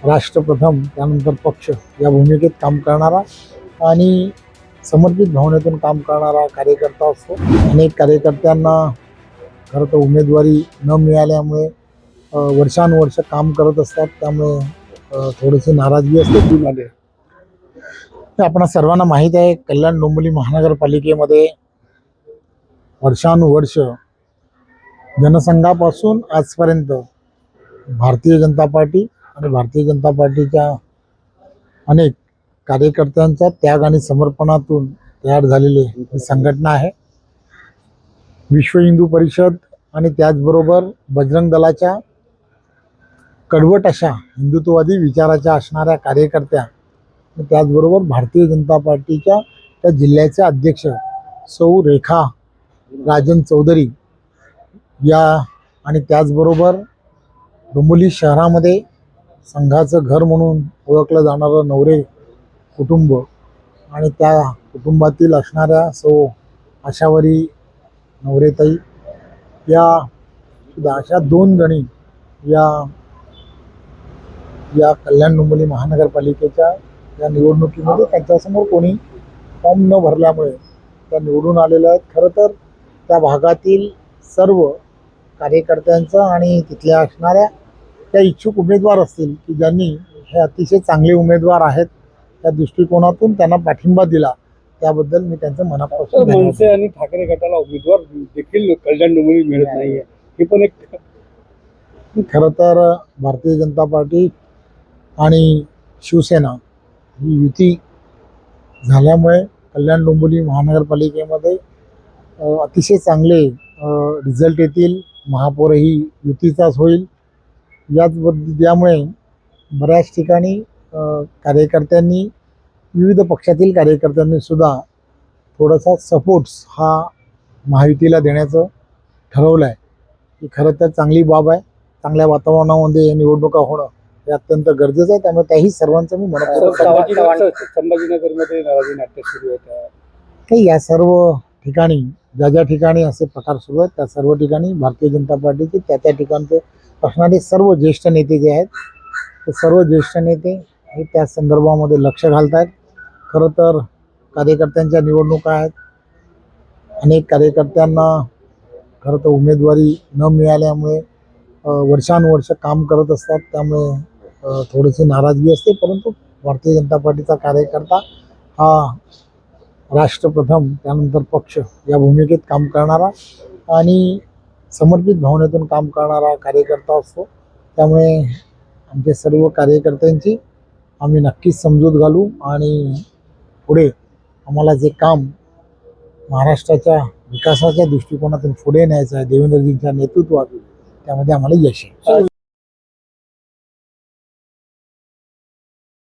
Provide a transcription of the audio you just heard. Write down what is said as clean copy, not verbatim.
राष्ट्रप्रथम त्यानंतर पक्ष या भूमिकेत काम करणारा आणि समर्पित भावनेतून काम करणारा कार्यकर्ता असतो। अनेक कार्यकर्त्यांना खरं तर उमेदवारी न मिळाल्यामुळे वर्षानुवर्ष काम करत असतात, त्यामुळे थोडीशी नाराजगी असते। आपणा सर्वांना माहीत आहे, कल्याण डोंबिवली महानगरपालिकेमध्ये वर्षानुवर्ष जनसंघापासून आजपर्यंत भारतीय जनता पार्टी आणि भारतीय जनता पार्टीच्या अनेक कार्यकर्त्यांच्या त्याग आणि समर्पणातून तयार झालेली ही संघटना आहे। विश्व हिंदू परिषद आणि त्याचबरोबर बजरंग दलाच्या कडवट अशा हिंदुत्ववादी विचाराच्या असणाऱ्या कार्यकर्त्या, त्याचबरोबर भारतीय जनता पार्टीच्या त्या जिल्ह्याचे अध्यक्ष सौ रेखा राजन चौधरी या आणि त्याचबरोबर डोंबिवली शहरामध्ये संघाचं घर म्हणून ओळखलं जाणारं नवरे कुटुंब आणि त्या कुटुंबातील असणाऱ्या सौ आशावरी नवरेताई या अशा दोन जणी या कल्याण डोंबिवली महानगरपालिकेच्या या निवडणुकीमध्ये त्यांच्यासमोर कोणी फॉर्म न भरल्यामुळे त्या निवडून आलेल्या आहेत। खरं तर त्या भागातील सर्व कार्यकर्त्यांचं आणि तिथल्या असणाऱ्या त्या इच्छुक उमेदवार असतील की ज्यांनी हे अतिशय चांगले उमेदवार आहेत, त्या दृष्टिकोनातून त्यांना पाठिंबा दिला, त्याबद्दल मी त्यांचं मनापासून मनसे आणि ठाकरे गटाला उमेदवार देखील कल्याण डोंबिवली मिळत नाहीये, हे पण एक खरं तर भारतीय जनता पार्टी आणि शिवसेना ही युती झाल्यामुळे कल्याण डोंबिवली महानगरपालिकेमध्ये अतिशय चांगले रिझल्ट येतील। महापौरही युतीचाच होईल। यामुळे बऱ्याच ठिकाणी कार्यकर्त्यांनी, विविध पक्षातील कार्यकर्त्यांनी सुद्धा थोडासा सपोर्ट्स हा महायुतीला देण्याचं ठरवलं आहे। ही खरं तर चांगली बाब आहे। चांगल्या वातावरणामध्ये निवडणुका होणं हे अत्यंत गरजेचं आहे, त्यामुळे त्याही सर्वांचं मी संभाजीनगरमध्ये नाराजी नाट्य सुरू होतं। या सर्व ठिकाणी ज्या ठिकाणी असे प्रकार सुरू आहेत, त्या सर्व ठिकाणी भारतीय जनता पार्टीचे त्या ठिकाणचे असणारे सर्व ज्येष्ठ नेते जे आहेत, ते सर्व ज्येष्ठ नेते हे त्या संदर्भामध्ये लक्ष घालत आहेत। खरं तर कार्यकर्त्यांच्या निवडणुका आहेत। अनेक कार्यकर्त्यांना खरं तर उमेदवारी न मिळाल्यामुळे वर्षानुवर्ष काम करत असतात, त्यामुळे थोडीशी नाराजगी असते। परंतु भारतीय जनता पार्टीचा कार्यकर्ता हा राष्ट्रप्रथम त्यानंतर पक्ष या भूमिकेत काम करणारा आणि समर्पित भावनेतून काम करणारा कार्यकर्ता असतो। त्यामुळे आमच्या सर्व कार्यकर्त्यांची आम्ही नक्कीच समजूत घालू आणि पुढे आम्हाला जे काम महाराष्ट्राच्या विकासाच्या दृष्टिकोनातून पुढे न्यायचं आहे देवेंद्रजींच्या नेतृत्वात, त्यामध्ये आम्हाला यश आहे।